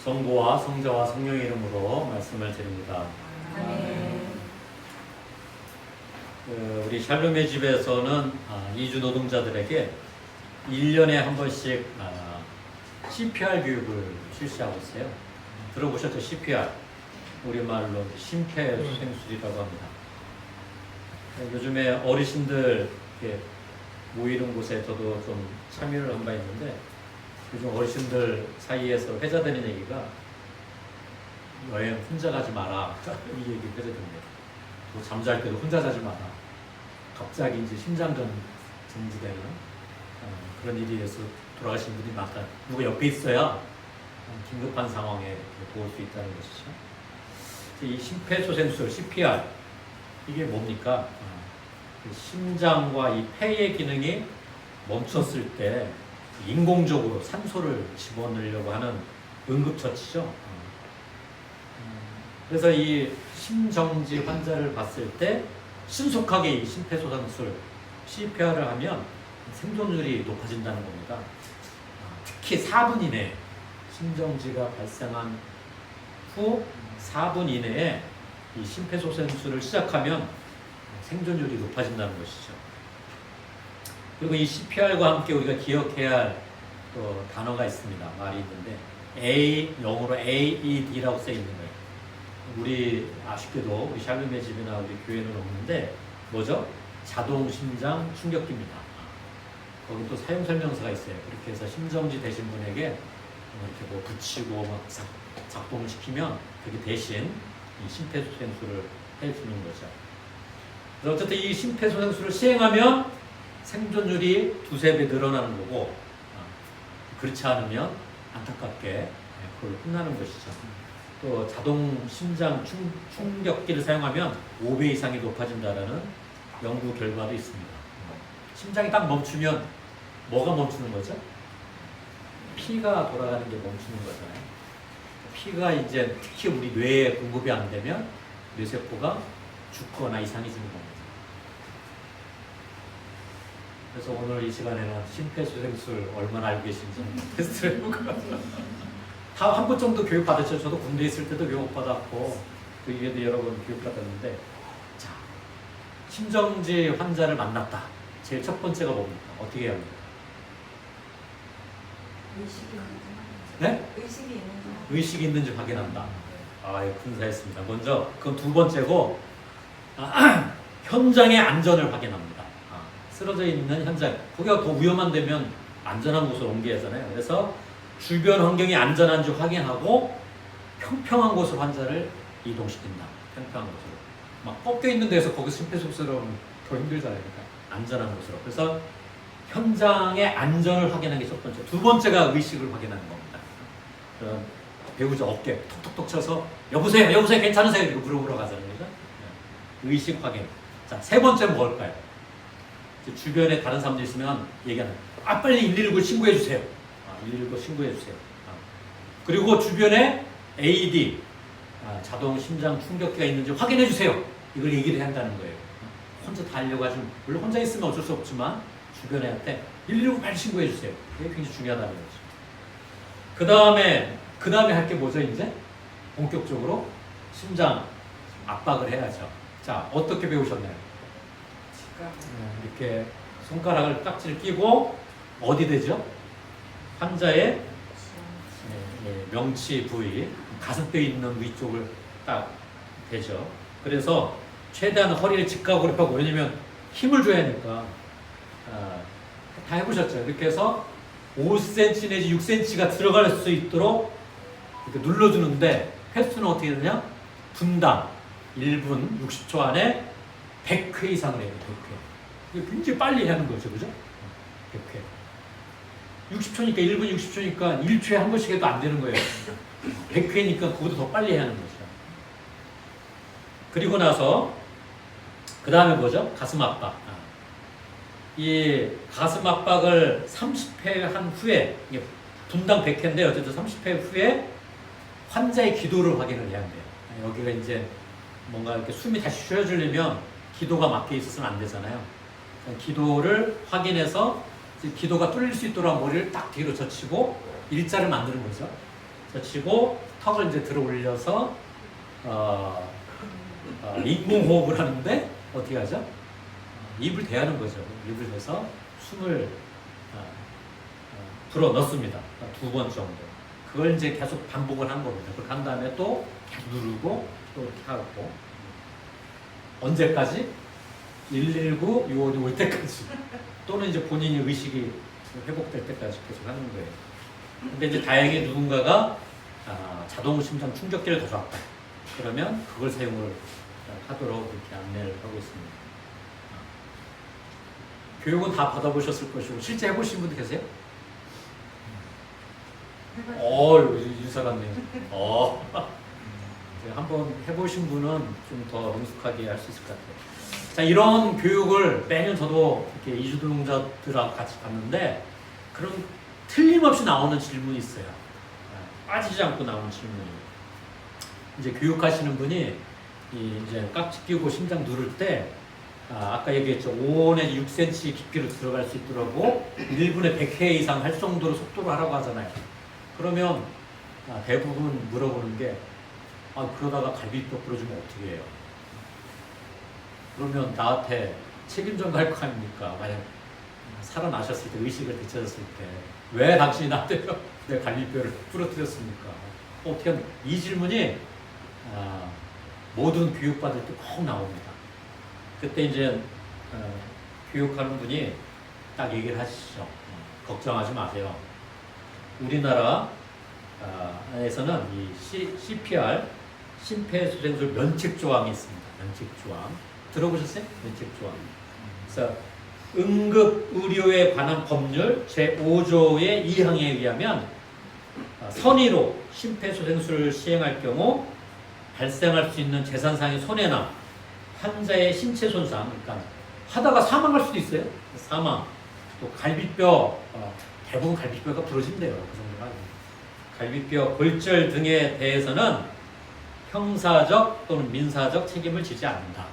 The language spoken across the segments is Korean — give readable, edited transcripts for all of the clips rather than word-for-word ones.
성부와 성자와 성령의 이름으로 말씀을 드립니다. 우리 샬롬의 집에서는 이주 노동자들에게 1년에 한 번씩 CPR 교육을 실시하고 있어요. 들어보셨죠? CPR. 우리말로 심폐소생술이라고 합니다. 요즘에 어르신들 모이는 곳에 저도 좀 참여를 한 바 있는데, 요즘 어르신들 사이에서 회자되는 얘기가 여행 혼자 가지 마라, 이 얘기 회자됩니다. 또 잠잘 때도 혼자 자지 마라. 갑자기 이제 심장전 정지되는 그런 일이 있어서 돌아가신 분이 많다. 누가 옆에 있어야 긴급한 상황에 도울 수 있다는 것이죠. 이 심폐소생술 CPR, 이게 뭡니까? 심장과 이 폐의 기능이 멈췄을 때 인공적으로 산소를 집어넣으려고 하는 응급처치죠. 그래서 이 심정지 환자를 봤을 때 신속하게 이 심폐소생술 CPR을 하면 생존율이 높아진다는 겁니다. 특히 4분 이내, 심정지가 발생한 후 4분 이내에 이 심폐소생술을 시작하면 생존율이 높아진다는 것이죠. 그리고 이 CPR과 함께 우리가 기억해야 할 또 단어가 있습니다. 말이 있는데 영어로 AED라고 써 있는 거예요. 우리 아쉽게도 우리 샬롬의 집이나 우리 교회는 없는데 뭐죠? 자동 심장 충격기입니다. 거기 또 사용 설명서가 있어요. 그렇게 해서 심정지 되신 분에게 이렇게 뭐 붙이고 막 작동을 시키면 그게 대신 이 심폐소생술을 해주는 거죠. 그래서 어쨌든 이 심폐소생술을 시행하면 생존율이 2~3배 늘어나는 거고, 그렇지 않으면 안타깝게 그걸 끝나는 것이죠. 또 자동 심장 충격기를 사용하면 5배 이상이 높아진다는 연구 결과도 있습니다. 심장이 딱 멈추면 뭐가 멈추는 거죠? 피가 돌아가는 게 멈추는 거잖아요. 피가 이제 특히 우리 뇌에 공급이 안 되면 뇌세포가 죽거나 이상해지는 겁니다. 그래서 오늘 이 시간에는 심폐소생술 얼마나 알고 계신지 테스트를 해볼까. 다 한 번 정도 교육 받았죠. 저도 군대에 있을 때도 교육 받았고 그 이후에도 여러 번 교육 받았는데, 자, 심정지 환자를 만났다. 제일 첫 번째가 뭡니까? 어떻게 해야 합니까? 의식이 있는지 확인한다. 군사했습니다. 먼저 그건 두 번째고, 현장의 안전을 확인합니다. 쓰러져 있는 현장, 거기가 더 위험한 데면 안전한 곳으로 옮겨야 하잖아요. 그래서 주변 환경이 안전한지 확인하고 평평한 곳으로 환자를 이동시킨다. 평평한 곳으로. 막 꺾여 있는 데서 거기서 심폐소생술하면 더 힘들잖아요. 그러니까 안전한 곳으로. 그래서 현장의 안전을 확인하는 게 첫 번째. 두 번째가 의식을 확인하는 겁니다. 배우자 어깨 톡톡톡 쳐서 여보세요, 여보세요, 괜찮으세요? 이렇게 물어보러 가잖아요. 그죠? 의식 확인. 자, 세 번째는 뭘까요? 주변에 다른 사람들 있으면 얘기하는, 빨리 119 신고해 주세요. 119 신고해 주세요. 그리고 주변에 AED, 자동 심장 충격기가 있는지 확인해 주세요. 이걸 얘기를 한다는 거예요. 혼자 다 하려고 하시면, 물론 혼자 있으면 어쩔 수 없지만 주변에한테 119 빨리 신고해 주세요. 이게 굉장히 중요하다는 거죠. 그 다음에 할 게 뭐죠? 이제 본격적으로 심장 압박을 해야죠. 자, 어떻게 배우셨나요? 이렇게 손가락을 깍지를 끼고 어디 대죠? 환자의 명치 부위, 가슴뼈 있는 위쪽을 딱 대죠. 그래서 최대한 허리를 직각으로 펴고, 왜냐면 힘을 줘야 하니까. 다 해보셨죠? 이렇게 해서 5cm 내지 6cm가 들어갈 수 있도록 이렇게 눌러주는데, 횟수는 어떻게 되냐? 분당 1분 60초 안에 100회 이상을 해요. 100회. 굉장히 빨리 하는 거죠. 그죠? 100회. 60초니까 1분 60초니까 1초에 한 번씩 해도 안 되는 거예요. 100회니까 그것도 더 빨리 해야 하는 거죠. 그리고 나서 그 다음에 뭐죠? 가슴 압박. 이 가슴 압박을 30회 한 후에, 분당 100회인데 어쨌든 30회 후에 환자의 기도를 확인을 해야 돼요. 여기가 이제 뭔가 이렇게 숨이 다시 쉬어지려면 기도가 막혀 있어서는 안 되잖아요. 기도를 확인해서 기도가 뚫릴 수 있도록 머리를 딱 뒤로 젖히고 일자를 만드는 거죠. 젖히고 턱을 이제 들어 올려서 인공호흡을 하는데 어떻게 하죠? 입을 대하는 거죠. 입을 대서 숨을 불어 넣습니다. 2번 정도. 그걸 이제 계속 반복을 한 겁니다. 그렇게 한 다음에 또 계속 누르고 또 이렇게 하고 언제까지? 119 요원이 올 때까지 또는 이제 본인이 의식이 회복될 때까지 계속 하는 거예요. 근데 이제 다행히 누군가가 자동 심장 충격기를 가져왔다. 그러면 그걸 사용을 하도록 이렇게 안내를 하고 있습니다. 교육은 다 받아보셨을 것이고 실제 해보신 분들 계세요? 유사같네요. 한번 해보신 분은 좀 더 능숙하게 할 수 있을 것 같아요. 자, 이런 교육을 매년 저도 이렇게 이주노동자들하고 같이 봤는데 그런 틀림없이 나오는 질문이 있어요. 빠지지 않고 나오는 질문이. 이제 교육하시는 분이 이제 깍지 끼고 심장 누를 때 아까 얘기했죠. 5원에 6cm 깊이로 들어갈 수 있더라고 1분에 100회 이상 할 정도로 속도로 하라고 하잖아요. 그러면 대부분 물어보는 게 그러다가 갈비뼈 부러지면 어떻게 해요? 그러면 나한테 책임 좀 갈 거 아닙니까? 만약 살아나셨을 때 의식을 되찾았을 때 왜 당신이 나한테 내 갈비뼈를 부러뜨렸습니까? 어떻게 하면 이 질문이 모든 교육받을 때 꼭 나옵니다. 그때 이제 교육하는 분이 딱 얘기를 하시죠. 걱정하지 마세요. 우리나라에서는 이 CPR 심폐소생술 면책조항이 있습니다. 면책조항 들어보셨어요? 면책조항. 그래서 응급의료에 관한 법률 제5조의 2항에 의하면 선의로 심폐소생술을 시행할 경우 발생할 수 있는 재산상의 손해나 환자의 신체 손상, 그러니까 하다가 사망할 수도 있어요. 사망, 또 갈비뼈, 대부분 갈비뼈가 부러진대요. 그 정도가. 갈비뼈 골절 등에 대해서는 형사적 또는 민사적 책임을 지지 않는다.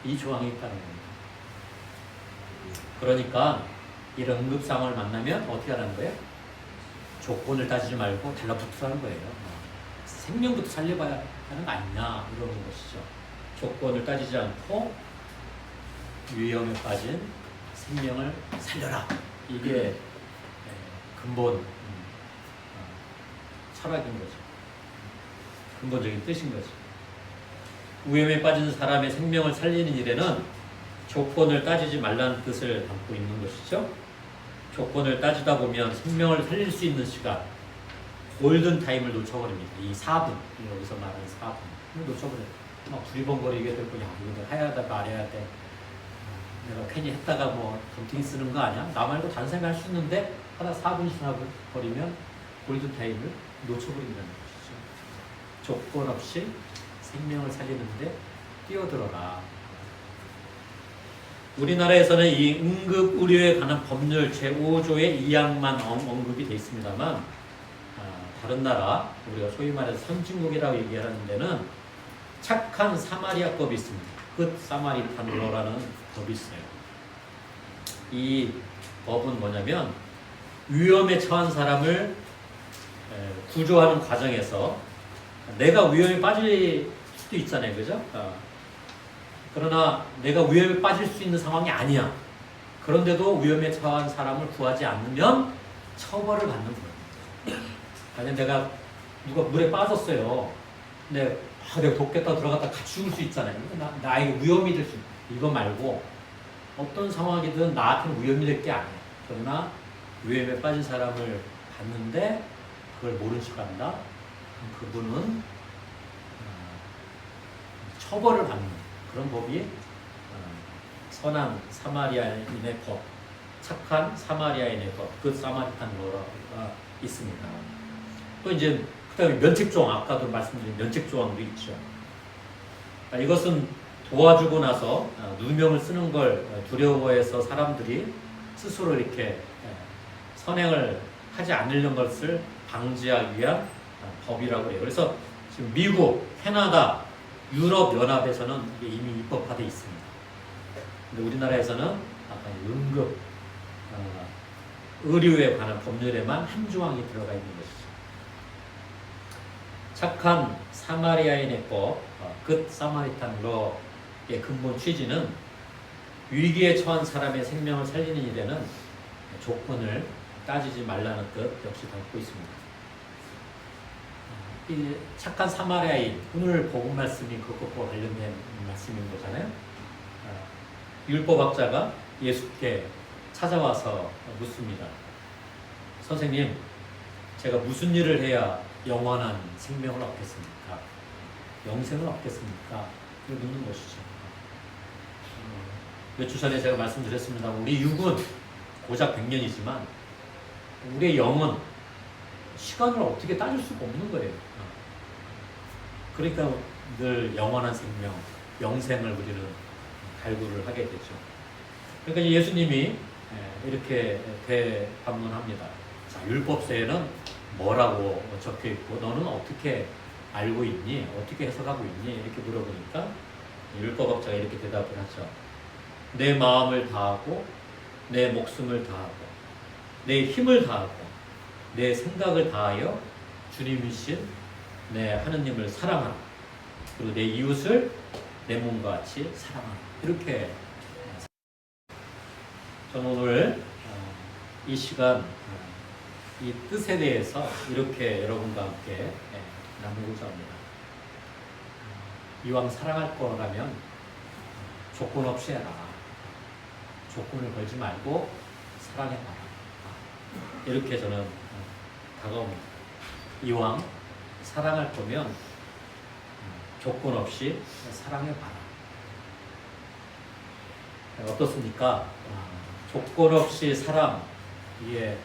이 조항이 있다는 겁니다. 그러니까 이런 응급 상황을 만나면 어떻게 하라는 거예요? 조건을 따지지 말고 달라붙으라는 거예요. 생명부터 살려봐야 하는 거 아니냐 이러는 것이죠. 조건을 따지지 않고 위험에 빠진 생명을 살려라. 이게 근본 철학인 거죠. 근본적인 뜻인 거죠. 위험에 빠진 사람의 생명을 살리는 일에는 조건을 따지지 말라는 뜻을 담고 있는 것이죠. 조건을 따지다 보면 생명을 살릴 수 있는 시간, 골든타임을 놓쳐버립니다. 이 4분, 여기서 말하는 4분을 놓쳐버려요. 막 두리번거리게 되고, 야, 이거 해야 돼, 말해야 돼. 내가 괜히 했다가 뭐 덤팅 쓰는 거 아니야? 나 말고 다른 생각 할 수 있는데 하다 4분 지나버리면 골든타임을 놓쳐버린다는 것이죠. 조건 없이 생명을 살리는데 뛰어들어라. 우리나라에서는 이 응급의료에 관한 법률 제5조의 2항만 언급이 되어 있습니다만 다른 나라, 우리가 소위 말해서 선진국이라고 얘기하는 데는 착한 사마리아법이 있습니다. 굿 사마리탄러라는 법이 있어요. 이 법은 뭐냐면 위험에 처한 사람을 구조하는 과정에서 내가 위험에 빠질 수도 있잖아요. 그죠? 그러나 내가 위험에 빠질 수 있는 상황이 아니야. 그런데도 위험에 처한 사람을 구하지 않으면 처벌을 받는 거예요. 만약 내가 누가 물에 빠졌어요. 근데 내가 돕겠다 들어갔다 같이 죽을 수 있잖아요. 나에게 위험이 될 수 있어. 이거 말고 어떤 상황이든 나한테는 위험이 될 게 아니에요. 그러나 위험에 빠진 사람을 봤는데 그걸 모른 척 한다. 그분은 처벌을 받는 그런 법이 선한 사마리아인의 법, 착한 사마리아인의 법, 그 사마리탄러가 있습니다. 또 이제 그다음에 면책조항, 아까도 말씀드린 면책조항도 있죠. 이것은 도와주고 나서 누명을 쓰는 걸 두려워해서 사람들이 스스로 이렇게 선행을 하지 않으려는 것을 방지하기 위한 법이라고 해요. 그래서 지금 미국, 캐나다, 유럽 연합에서는 이게 이미 입법화되어 있습니다. 근데 우리나라에서는 아까 응급 의료에 관한 법률에만 한 조항이 들어가 있는 것이죠. 착한 사마리아인의 법, 굿 사마리탄 러의 근본 취지는 위기에 처한 사람의 생명을 살리는 일에는 조건을 따지지 말라는 뜻 역시 담고 있습니다. 이 착한 사마리아인, 오늘 복음 말씀이 그것과 관련된 말씀인 거잖아요. 율법학자가 예수께 찾아와서 묻습니다. 선생님, 제가 무슨 일을 해야 영원한 생명을 얻겠습니까? 영생을 얻겠습니까? 이걸 묻는 것이죠. 몇 주 전에 제가 말씀드렸습니다. 우리 육은 고작 100년이지만 우리의 영은 시간을 어떻게 따질 수가 없는 거예요. 그러니까 늘 영원한 생명, 영생을 우리는 갈구를 하게 되죠. 그러니까 예수님이 이렇게 대반문합니다. 자, 율법서에는 뭐라고 적혀 있고 너는 어떻게 알고 있니? 어떻게 해석하고 있니? 이렇게 물어보니까 율법학자가 이렇게 대답을 하죠. 내 마음을 다하고 내 목숨을 다하고 내 힘을 다하고 내 생각을 다하여 주님이신 내 하느님을 사랑하라. 그리고 내 이웃을 내 몸과 같이 사랑하라. 이렇게 저는 오늘 이 시간 이 뜻에 대해서 이렇게 여러분과 함께 나누고자 합니다. 이왕 사랑할 거라면 조건 없이 해라. 조건을 걸지 말고 사랑해봐라. 이렇게 저는 다가옵니다. 이왕 사랑할 거면 조건 없이 사랑해봐라. 어떻습니까? 조건 없이 사랑, 이게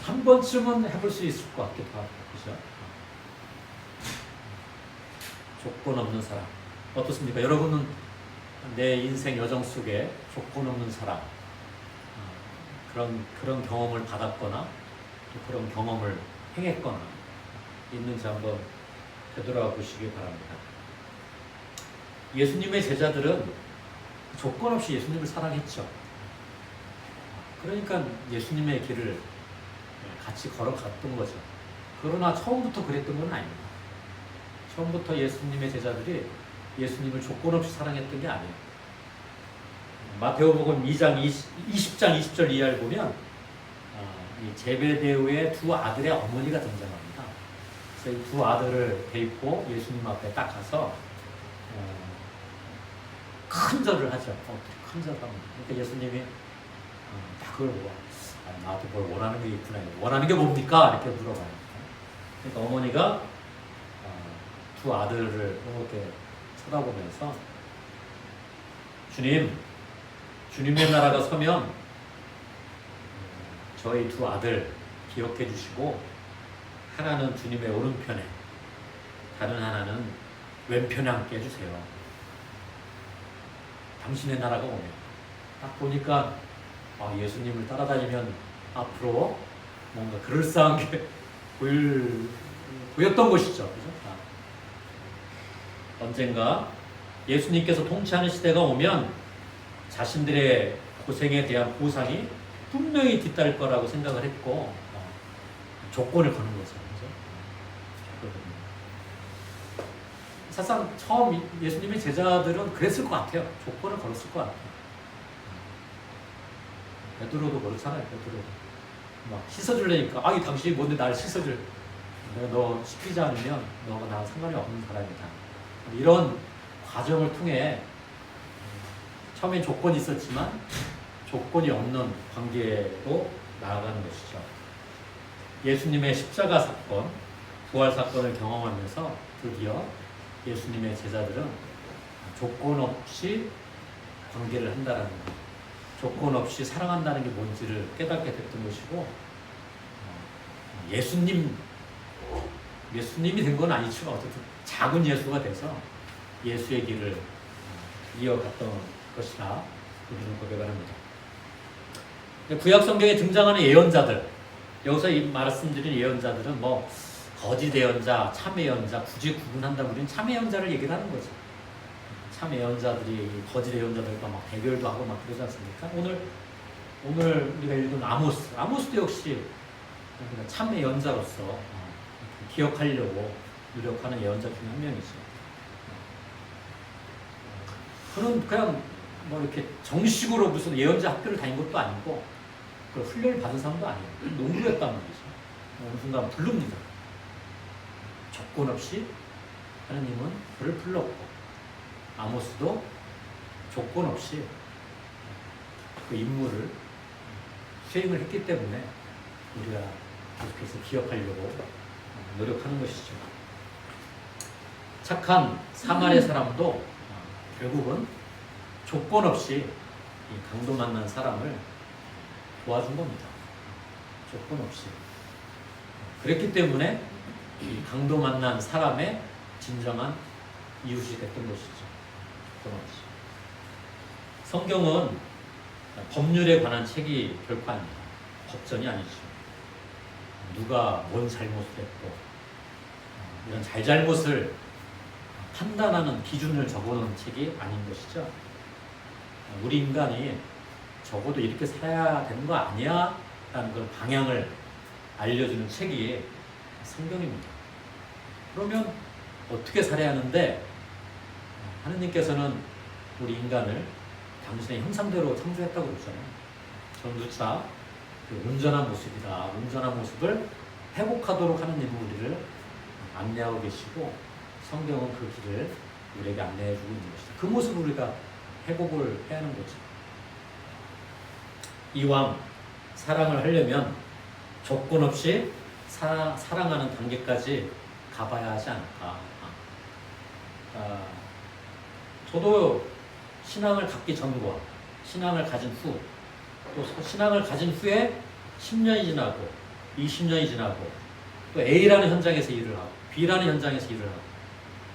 한 번쯤은 해볼 수 있을 것 같기도 하고, 그죠? 조건 없는 사랑. 어떻습니까? 여러분은 내 인생 여정 속에 조건 없는 사랑, 그런 경험을 받았거나, 또 그런 경험을 행했거나, 있는지 한번 되돌아 보시기 바랍니다. 예수님의 제자들은 조건 없이 예수님을 사랑했죠. 그러니까 예수님의 길을 같이 걸어갔던 거죠. 그러나 처음부터 그랬던 건 아닙니다. 처음부터 예수님의 제자들이 예수님을 조건 없이 사랑했던 게 아니에요. 마태복음 2장 20장 20절 이하를 보면 이 제베데오의 두 아들의 어머니가 등장합니다. 그래서 이 두 아들을 데리고 예수님 앞에 딱 가서 큰 절을 하죠. 큰 절을 합니다. 그러니까 예수님이 딱 그걸 보고 나도 뭘 원하는 게 있구나. 원하는 게 뭡니까? 이렇게 물어봐요. 그러니까 어머니가 두 아들을 이렇게 쳐다보면서 주님의 나라가 서면 저희 두 아들 기억해 주시고 하나는 주님의 오른편에 다른 하나는 왼편에 앉게 해주세요. 당신의 나라가 오면 딱 보니까 예수님을 따라다니면 앞으로 뭔가 그럴싸한 게 보였던 것이죠. 그죠? 언젠가 예수님께서 통치하는 시대가 오면 자신들의 고생에 대한 보상이 분명히 뒤따를 거라고 생각을 했고 조건을 거는 거죠. 그죠? 사실상 처음 예수님의 제자들은 그랬을 것 같아요. 조건을 걸었을 것 같아요. 베드로도 그렇잖아요. 베드로도 막 씻어주려니까 이 당신이 뭔데 나를 씻어줄? 내가 너 씻기지 않으면 너가 나랑 상관이 없는 사람이다. 이런 과정을 통해 처음엔 조건이 있었지만 조건이 없는 관계로 나아가는 것이죠. 예수님의 십자가 사건, 부활 사건을 경험하면서 드디어 예수님의 제자들은 조건 없이 관계를 한다는 것, 조건 없이 사랑한다는 게 뭔지를 깨닫게 됐던 것이고, 예수님이 된 건 아니지만 어쨌든 작은 예수가 돼서 예수의 길을 이어갔던 것이라 우리는 고백을 합니다. 구약 성경에 등장하는 예언자들, 여기서 이 말씀드린 예언자들은 뭐 거짓 예언자, 참 예언자 굳이 구분한다고 우리는 참 예언자를 얘기를 하는 거죠. 참 예언자들이 거짓 예언자들과 막 대결도 하고 막 그러지 않습니까? 오늘 우리가 읽은 아모스도 역시 그러니까 참 예언자로서 기억하려고 노력하는 예언자 중에 한 명이죠. 그는 그냥 뭐 이렇게 정식으로 무슨 예언자 학교를 다닌 것도 아니고 그 훈련을 받은 사람도 아니에요. 농부였단 말이죠. 어느 순간 부릅니다. 조건 없이 하나님은 그를 불렀고 아모스도 조건 없이 그 임무를 수행을 했기 때문에 우리가 계속해서 기억하려고 노력하는 것이죠. 착한 사마리아 사람도 결국은 조건 없이 이 강도 만난 사람을 도와준 겁니다. 조건 없이. 그랬기 때문에 이 강도 만난 사람의 진정한 이웃이 됐던 것이죠. 조건 없이. 성경은 법률에 관한 책이 결코 아닙니다. 법전이 아니죠. 누가 뭔 잘못을 했고 이런 잘잘못을 판단하는 기준을 적어놓은 책이 아닌 것이죠. 우리 인간이 적어도 이렇게 살아야 되는 거 아니야? 라는 그 방향을 알려주는 책이 성경입니다. 그러면 어떻게 살아야 하는데 하느님께서는 우리 인간을 당신의 형상대로 창조했다고 그러잖아요. 전두차 그 온전한 모습이다. 온전한 모습을 회복하도록 하느님은 우리를 안내하고 계시고 성경은 그 길을 우리에게 안내해주고 있는 것이다. 그 모습을 우리가 회복을 해야 하는 거죠. 이왕 사랑을 하려면 조건 없이 사랑하는 단계까지 가봐야 하지 않을까. 저도 신앙을 갖기 전과 신앙을 가진 후, 또 신앙을 가진 후에 10년이 지나고 20년이 지나고 또 A라는 현장에서 일을 하고 B라는 현장에서 일을 하고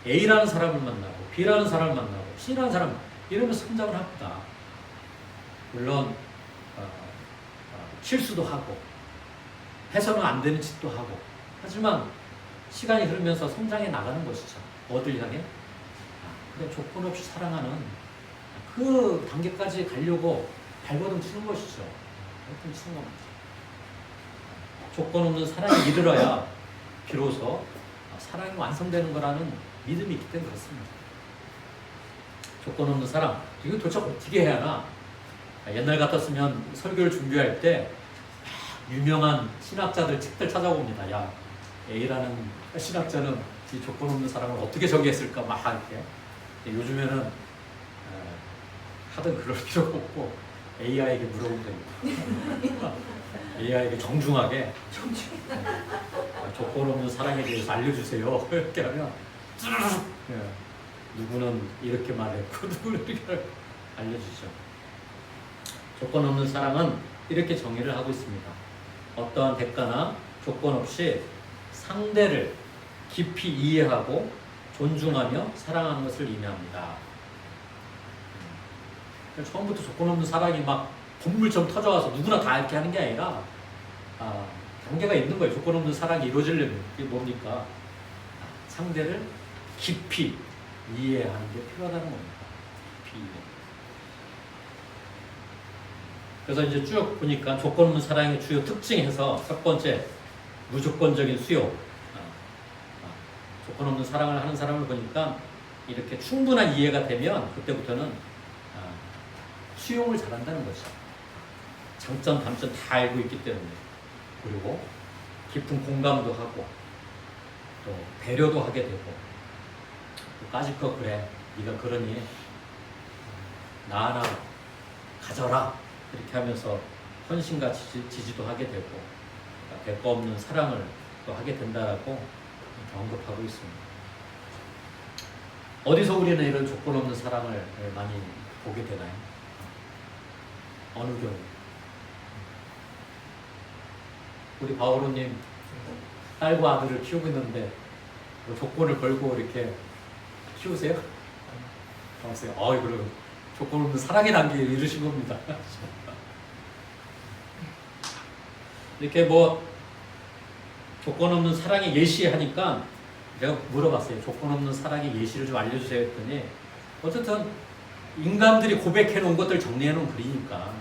A라는 사람을 만나고 B라는 사람을 만나고 C라는 사람 이러면서 성장을 합니다. 물론 실수도 하고 해서는 안 되는 짓도 하고 하지만 시간이 흐르면서 성장해 나가는 것이죠. 어딜 향해? 그래 조건 없이 사랑하는 그 단계까지 가려고 발버둥 치는 것이죠. 발버둥 치는 겁니다. 조건 없는 사랑에 이르러야 비로소 사랑이 완성되는 거라는 믿음이 있기 때문에 그렇습니다. 조건 없는 사랑, 이거 도대체 어떻게 해야 하나? 옛날 같았으면 설교를 준비할 때 유명한 신학자들 책들 찾아봅니다. 야, A라는 신학자는 이 조건 없는 사랑을 어떻게 정의했을까? 막 이렇게. 요즘에는 하든 그럴 필요가 없고 AI에게 물어보면 됩니다. AI에게 정중하게 조건 없는 사랑에 대해서 알려주세요. 이렇게 하면 누구는 이렇게 말했고 누구는 이렇게 알려주죠. 조건 없는 사랑은 이렇게 정의를 하고 있습니다. 어떠한 대가나 조건 없이 상대를 깊이 이해하고 존중하며 사랑하는 것을 의미합니다. 처음부터 조건 없는 사랑이 막 본물처럼 터져와서 누구나 다 이렇게 하는 게 아니라 단계가 있는 거예요. 조건 없는 사랑이 이루어지려면 이게 뭡니까? 상대를 깊이 이해하는 게 필요하다는 겁니다. 깊이 이해. 그래서 이제 쭉 보니까 조건 없는 사랑의 주요 특징에서 첫 번째 무조건적인 수용. 조건 없는 사랑을 하는 사람을 보니까 이렇게 충분한 이해가 되면 그때부터는 수용을 잘한다는 것이죠. 장점, 단점 다 알고 있기 때문에. 그리고 깊은 공감도 하고 또 배려도 하게 되고 또 까짓거 그래 네가 그러니 나 하나 가져라 이렇게 하면서 헌신과 지지도 하게 되고 대가 없는 사랑을 또 하게 된다라고 언급하고 있습니다. 어디서 우리는 이런 조건 없는 사랑을 많이 보게 되나요? 어느 경우? 우리 바오로님 딸과 아들을 키우고 있는데 뭐 조건을 걸고 이렇게 키우세요? 보세요. 그럼 조건 없는 사랑의 단계에 이르신 겁니다. 이렇게 뭐 조건 없는 사랑의 예시하니까 내가 물어봤어요. 조건 없는 사랑의 예시를 좀 알려주세요 했더니 어쨌든 인간들이 고백해 놓은 것들 정리해 놓은 글이니까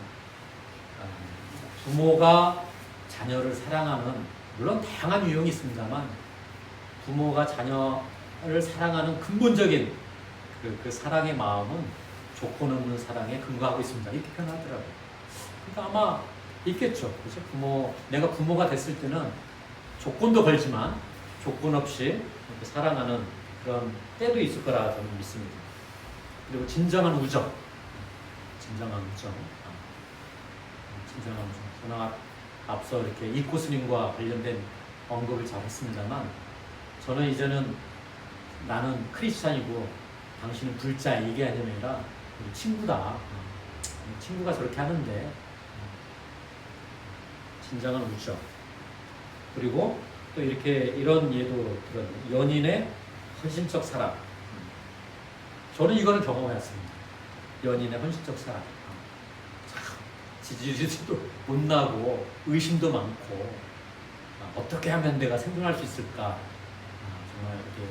부모가 자녀를 사랑하는 물론 다양한 유형이 있습니다만 부모가 자녀를 사랑하는 근본적인 그 사랑의 마음은 조건 없는 사랑에 근거하고 있습니다. 이렇게 표현하더라고요. 그러니까 아마 있겠죠. 그죠? 내가 부모가 됐을 때는 조건도 걸지만 조건 없이 이렇게 사랑하는 그런 때도 있을 거라 저는 믿습니다. 그리고 진정한 우정. 진정한 우정. 저는 앞서 이렇게 이코 스님과 관련된 언급을 잘 했습니다만, 저는 이제는 나는 크리스찬이고 당신은 불자, 이게 아니라 우리 친구다. 친구가 저렇게 하는데 진정한 우정. 그리고 또 이런 예도 들었는데, 연인의 헌신적 사랑. 저는 이거는 경험해왔습니다. 연인의 헌신적 사랑. 지지리도 못나고 의심도 많고, 어떻게 하면 내가 생존할 수 있을까, 정말 이렇게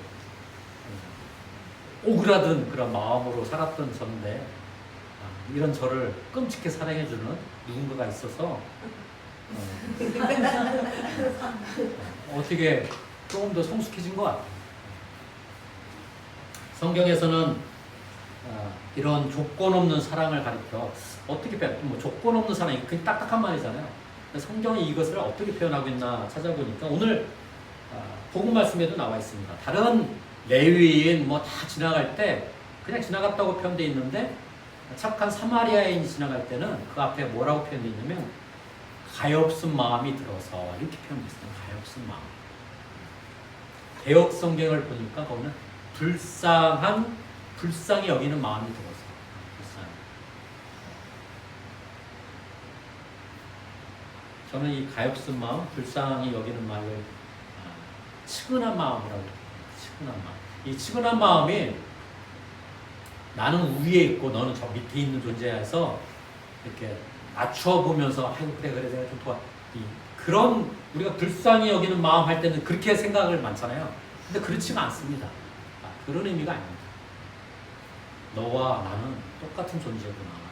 오그라든 그런 마음으로 살았던 저인데, 이런 저를 끔찍히 사랑해주는 누군가가 있어서 어떻게 조금 더 성숙해진 것 같아요. 성경에서는 이런 조건 없는 사랑을 가리켜 어떻게 표현? 조건 없는 사랑이 그냥 딱딱한 말이잖아요. 성경이 이것을 어떻게 표현하고 있나 찾아보니까 오늘 복음 말씀에도 나와 있습니다. 다른 레위인 다 지나갈 때 그냥 지나갔다고 표현되어 있는데, 착한 사마리아인이 지나갈 때는 그 앞에 뭐라고 표현되어 있냐면 가엾은 마음이 들어서, 이렇게 표현되어 있어요. 가엾은 마음. 개역 성경을 보니까 거기는 불쌍히 여기는 마음이 들어서. 저는 이 가엾은 마음, 불쌍히 여기는 마음을 측은한 마음이라고 해요. 측은한 마음. 이 측은한 마음이 나는 위에 있고 너는 저 밑에 있는 존재여서 이렇게 맞춰보면서 그래 내가 좀 도와. 그런 우리가 불쌍히 여기는 마음 할 때는 그렇게 생각을 많잖아요. 근데 그렇지가 않습니다. 그런 의미가 아닙니다. 너와 나는 똑같은 존재구나.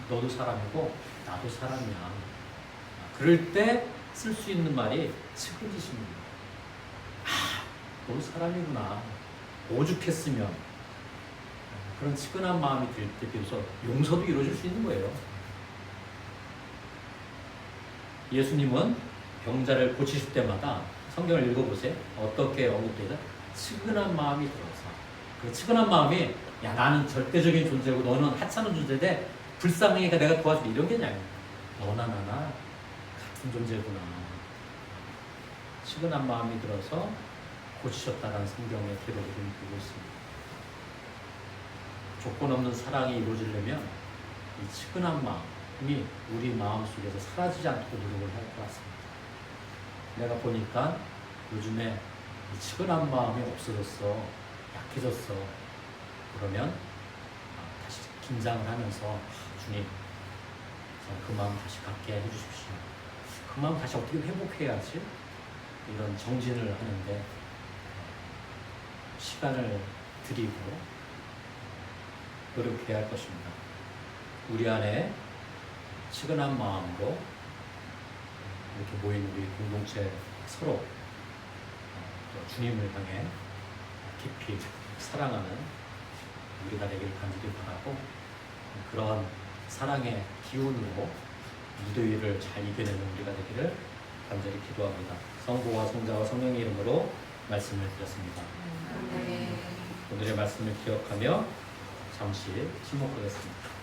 너도 사람이고 나도 사람이야. 그럴 때 쓸 수 있는 말이 측은지심입니다. 너도 사람이구나. 오죽했으면. 그런 측은한 마음이 들 때 비로소 용서도 이루어질 수 있는 거예요. 예수님은 병자를 고치실 때마다 성경을 읽어보세요. 어떻게 언급되죠? 측은한 마음이 들어서. 그 측은한 마음이 나는 절대적인 존재고 너는 하찮은 존재인데 불쌍하니까 내가 도와줄게, 이런 게 아니야. 너나 나나 같은 존재구나. 측은한 마음이 들어서 고치셨다라는 성경의 기록을 보고 있습니다. 조건 없는 사랑이 이루어지려면 이 측은한 마음이 우리 마음속에서 사라지지 않도록 노력을 할 것 같습니다. 내가 보니까 요즘에 이 측은한 마음이 없어졌어, 약해졌어. 그러면 다시 긴장을 하면서 주님, 그 마음 다시 갖게 해주십시오. 그 마음 다시 어떻게 회복해야지? 이런 정진을 하는데 시간을 드리고 노력해야 할 것입니다. 우리 안에 측은한 마음으로 이렇게 모인 우리 공동체 서로 또 주님을 향해 깊이 사랑하는 우리가 되기를 간절히 바라고, 그러한 사랑의 기운으로 무더위를 잘 이겨내는 우리가 되기를 간절히 기도합니다. 성부와 성자와 성령의 이름으로 말씀을 드렸습니다. 오늘의 말씀을 기억하며 잠시 침묵하겠습니다.